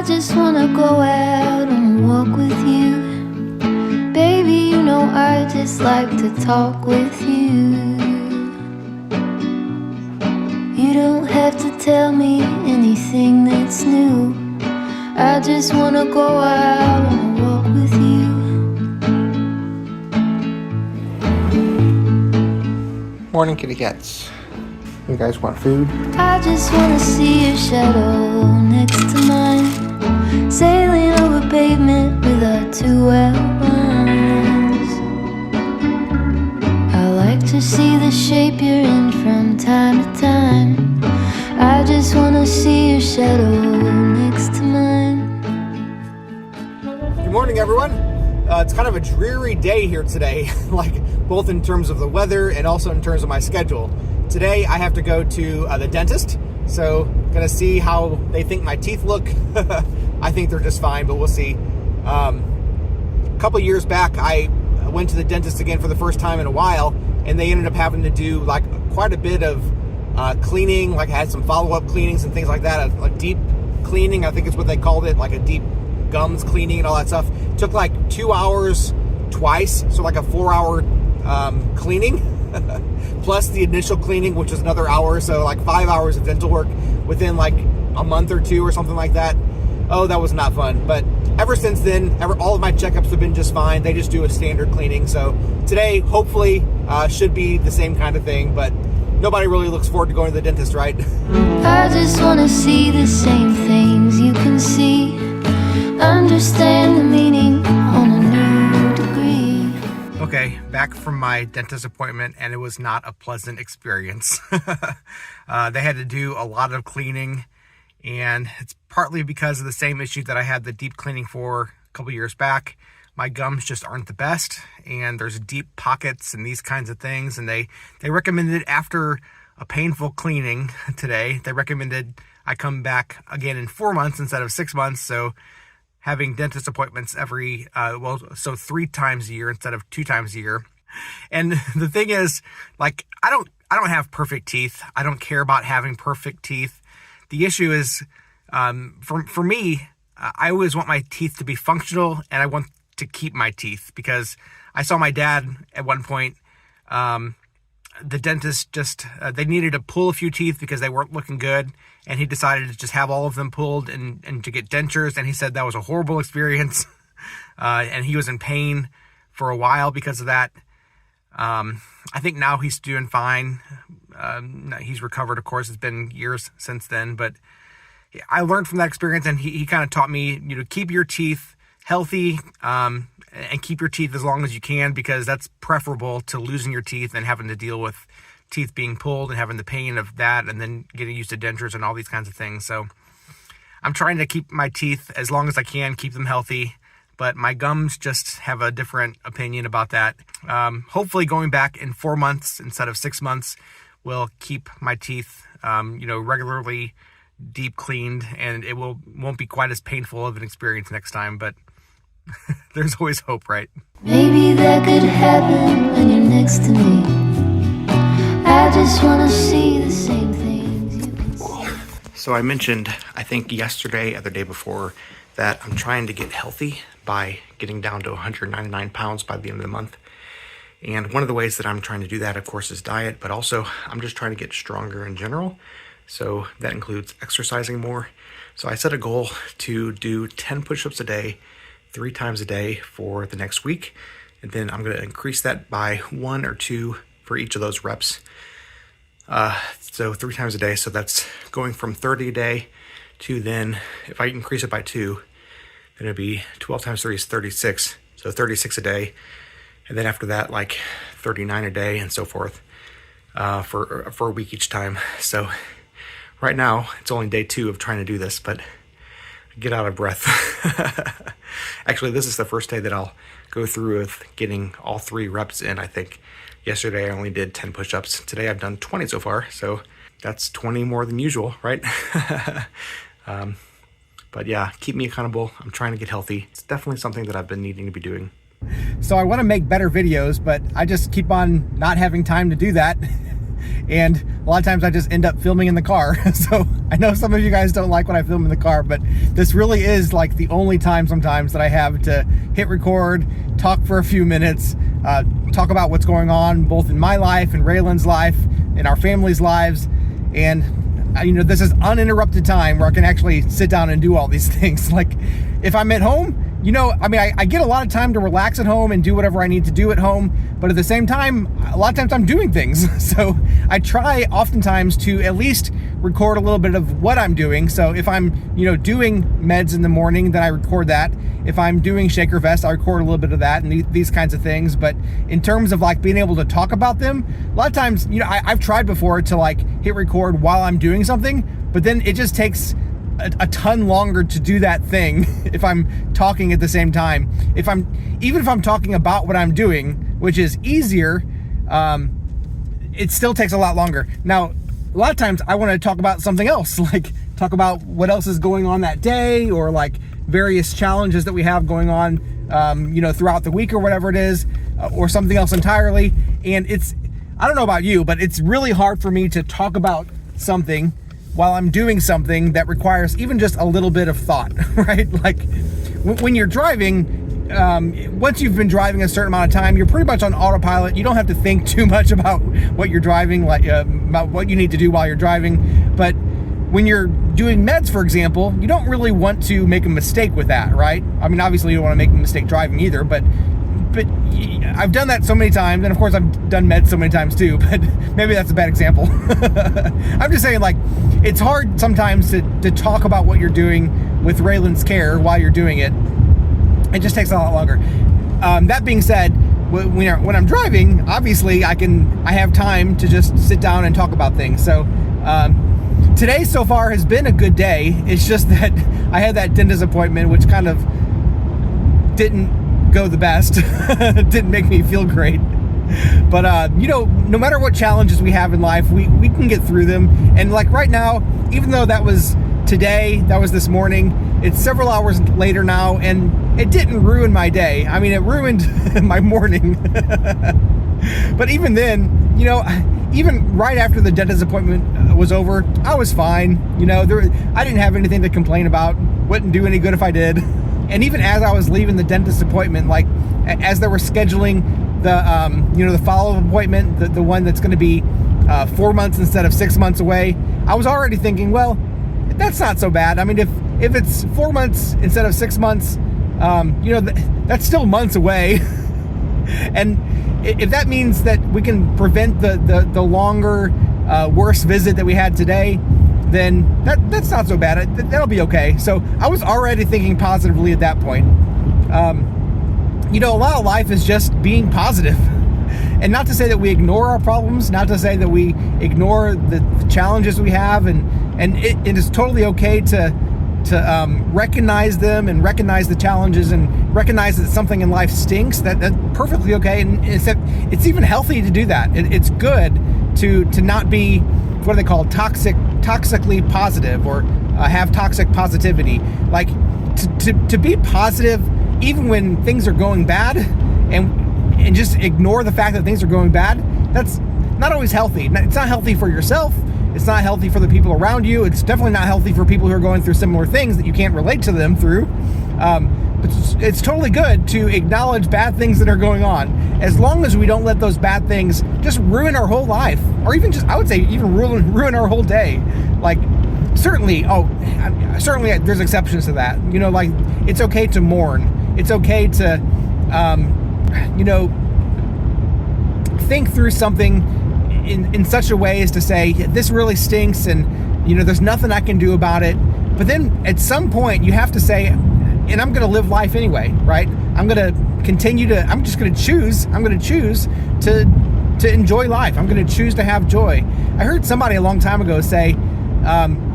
just wanna go out on a walk with you. Baby, you know I just like to talk with you. You don't have to tell me anything that's new. I just wanna go out on a walk with you. Morning, kitty cats. You guys want food? I just wanna see your shadow next to mine, sailing over pavement with our two outlines. I like to see the shape you're in from time to time. I just wanna see your shadow next to mine. Good morning, everyone. It's kind of a dreary day here today, like both in terms of the weather and also in terms of my schedule. Today I have to go to the dentist, so gonna see how they think my teeth look. I think they're just fine, but we'll see. A couple years back, I went to the dentist again for the first time in a while, and they ended up having to do like quite a bit of cleaning. Like I had some follow-up cleanings and things like that. A deep cleaning, I think is what they called it, like a deep gums cleaning and all that stuff. Took like 2 hours twice, so like a 4-hour cleaning. Plus the initial cleaning, which is another hour, so like 5 hours of dental work within like a month or two or something like that. Oh, that was not fun. But ever since then, all of my checkups have been just fine. They just do a standard cleaning. So today, hopefully, should be the same kind of thing, but nobody really looks forward to going to the dentist, right? I just wanna see the same things you can see, understand the meaning on a new degree. Okay, back from my dentist appointment, and it was not a pleasant experience. They had to do a lot of cleaning, and it's partly because of the same issue that I had the deep cleaning for a couple years back. My gums just aren't the best, and there's deep pockets and these kinds of things, and they recommended after a painful cleaning today, they recommended I come back again in 4 months instead of 6 months, so having dentist appointments every, so 3 times a year instead of 2 times a year. And the thing is, like, I don't have perfect teeth. I don't care about having perfect teeth. The issue is, for me, I always want my teeth to be functional, and I want to keep my teeth, because I saw my dad at one point, the dentist just, they needed to pull a few teeth because they weren't looking good, and he decided to just have all of them pulled and to get dentures, and he said that was a horrible experience, and he was in pain for a while because of that. I think now he's doing fine. He's recovered, of course. It's been years since then, but I learned from that experience, and he kind of taught me, keep your teeth healthy, and keep your teeth as long as you can, because that's preferable to losing your teeth and having to deal with teeth being pulled and having the pain of that, and then getting used to dentures and all these kinds of things. So I'm trying to keep my teeth as long as I can, keep them healthy, but my gums just have a different opinion about that. Hopefully going back in 4 months instead of 6 months will keep my teeth, regularly deep cleaned, and it won't be quite as painful of an experience next time, but there's always hope, right? Maybe that could happen when you're next to me. I just wanna see the same things you can see. So I mentioned, I think yesterday or the day before, that I'm trying to get healthy by getting down to 199 pounds by the end of the month. And one of the ways that I'm trying to do that, of course, is diet, but also I'm just trying to get stronger in general. So that includes exercising more. So I set a goal to do 10 push-ups a day, 3 times a day for the next week. And then I'm going to increase that by 1 or 2 for each of those reps. So 3 times a day. So that's going from 30 a day to then, if I increase it by 2, then it'd be 12 times 3 is 36. So 36 a day. And then after that, like 39 a day and so forth, for a week each time. So right now, it's only day 2 of trying to do this, but I get out of breath. Actually, this is the first day that I'll go through with getting all 3 reps in, I think. Yesterday, I only did 10 push-ups. Today, I've done 20 so far, so that's 20 more than usual, right? But yeah, keep me accountable. I'm trying to get healthy. It's definitely something that I've been needing to be doing. So I want to make better videos, but I just keep on not having time to do that. And a lot of times I just end up filming in the car. So I know some of you guys don't like when I film in the car, but this really is like the only time sometimes that I have to hit record, talk for a few minutes, talk about what's going on both in my life and Raylan's life, in our family's lives. And this is uninterrupted time where I can actually sit down and do all these things. Like if I'm at home, I get a lot of time to relax at home and do whatever I need to do at home, but at the same time, a lot of times I'm doing things. So I try oftentimes to at least record a little bit of what I'm doing. So if I'm, doing meds in the morning, then I record that. If I'm doing Shaker Vest, I record a little bit of that and these kinds of things. But in terms of like being able to talk about them, a lot of times, I've tried before to like hit record while I'm doing something, but then it just takes a ton longer to do that thing if I'm talking at the same time. Even if I'm talking about what I'm doing, which is easier, it still takes a lot longer. Now, a lot of times I want to talk about something else, like talk about what else is going on that day, or like various challenges that we have going on, throughout the week or whatever it is, or something else entirely. And I don't know about you, but it's really hard for me to talk about something while I'm doing something that requires even just a little bit of thought, right? Like when you're driving, once you've been driving a certain amount of time, you're pretty much on autopilot. You don't have to think too much about what you're driving, about what you need to do while you're driving. But when you're doing meds, for example, you don't really want to make a mistake with that, right? I mean, obviously you don't want to make a mistake driving either, but I've done that so many times, and of course I've done meds so many times too, but maybe that's a bad example. I'm just saying, like, it's hard sometimes to talk about what you're doing with Raylan's care while you're doing it. It just takes a lot longer. That being said, when I'm driving, obviously I have time to just sit down and talk about things. So today so far has been a good day. It's just that I had that dentist appointment, which kind of didn't go the best. Didn't make me feel great. But no matter what challenges we have in life, we can get through them. And like right now, even though that was today, that was this morning, it's several hours later now, and it didn't ruin my day. I mean, it ruined my morning. But even then, even right after the dentist appointment was over, I was fine. I didn't have anything to complain about. Wouldn't do any good if I did. And even as I was leaving the dentist appointment, like as they were scheduling the follow-up appointment, the one that's going to be 4 months instead of 6 months away, I was already thinking, well, that's not so bad. I mean, if it's 4 months instead of 6 months, that's still months away. And if that means that we can prevent the longer, worse visit that we had today, then that's not so bad. That'll be okay. So I was already thinking positively at that point. A lot of life is just being positive. And not to say that we ignore our problems, not to say that we ignore the challenges we have, and it is totally okay to recognize them and recognize the challenges and recognize that something in life stinks. That's perfectly okay. And it's even healthy to do that. It's good to not be, what are they called, toxically positive, or have toxic positivity. Like to be positive even when things are going bad, and just ignore the fact that things are going bad, that's not always healthy. It's not healthy for yourself. It's not healthy for the people around you. It's definitely not healthy for people who are going through similar things that you can't relate to them through. But it's totally good to acknowledge bad things that are going on, as long as we don't let those bad things just ruin our whole life, or even just, I would say, even ruin our whole day. Like, certainly there's exceptions to that. Like, it's okay to mourn. It's okay to, think through something in such a way as to say, this really stinks, and there's nothing I can do about it. But then at some point you have to say, and I'm going to live life anyway, right? I'm just going to choose to enjoy life. I'm going to choose to have joy. I heard somebody a long time ago say,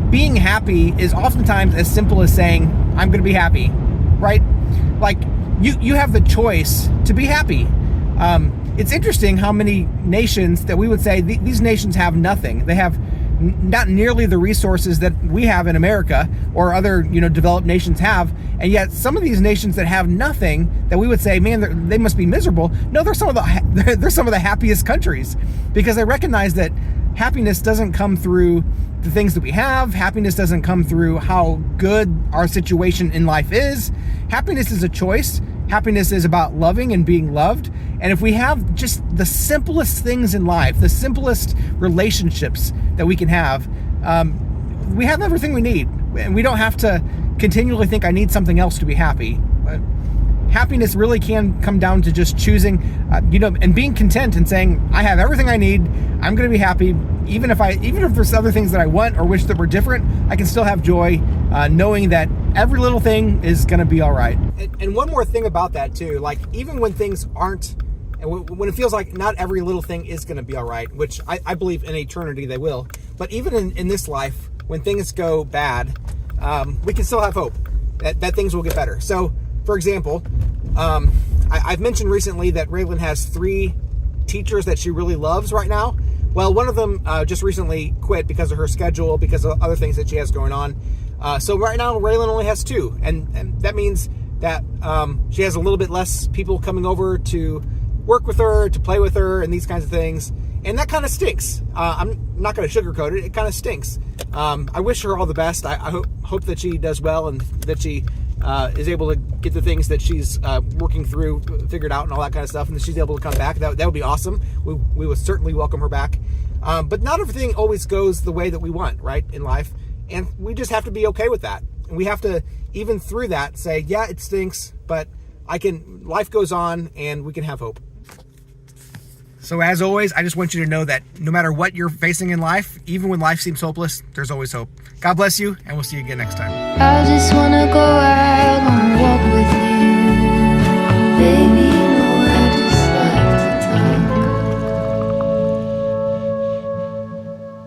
being happy is oftentimes as simple as saying, I'm going to be happy, right? Like, you have the choice to be happy. It's interesting how many nations that we would say these nations have nothing. They have not nearly the resources that we have in America or other developed nations have, and yet some of these nations that have nothing, that we would say, man, they must be miserable. No, they're some of the happiest countries, because they recognize that happiness doesn't come through the things that we have. Happiness doesn't come through how good our situation in life is. Happiness is a choice. Happiness is about loving and being loved. And if we have just the simplest things in life, the simplest relationships that we can have, we have everything we need. And we don't have to continually think I need something else to be happy. But happiness really can come down to just choosing, and being content and saying, I have everything I need. I'm going to be happy. Even if there's other things that I want or wish that were different, I can still have joy, knowing that every little thing is going to be all right. And one more thing about that too, like even when things aren't, and when it feels like not every little thing is going to be all right, which I believe in eternity they will, but even in this life, when things go bad, we can still have hope that things will get better. So, for example, I've mentioned recently that Raylan has 3 teachers that she really loves right now. Well, one of them just recently quit because of her schedule, because of other things that she has going on. So right now, Raylan only has 2. And that means that she has a little bit less people coming over to work with her, to play with her, and these kinds of things. And that kind of stinks. I'm not going to sugarcoat it. It kind of stinks. I wish her all the best. I hope that she does well and that she is able to get the things that she's working through figured out and all that kind of stuff, and that she's able to come back. That would be awesome. We would certainly welcome her back. But not everything always goes the way that we want, right, in life. And we just have to be okay with that. And we have to, even through that, say, yeah, it stinks, but life goes on and we can have hope. So as always, I just want you to know that no matter what you're facing in life, even when life seems hopeless, there's always hope. God bless you, and we'll see you again next time. I just wanna go out on a walk with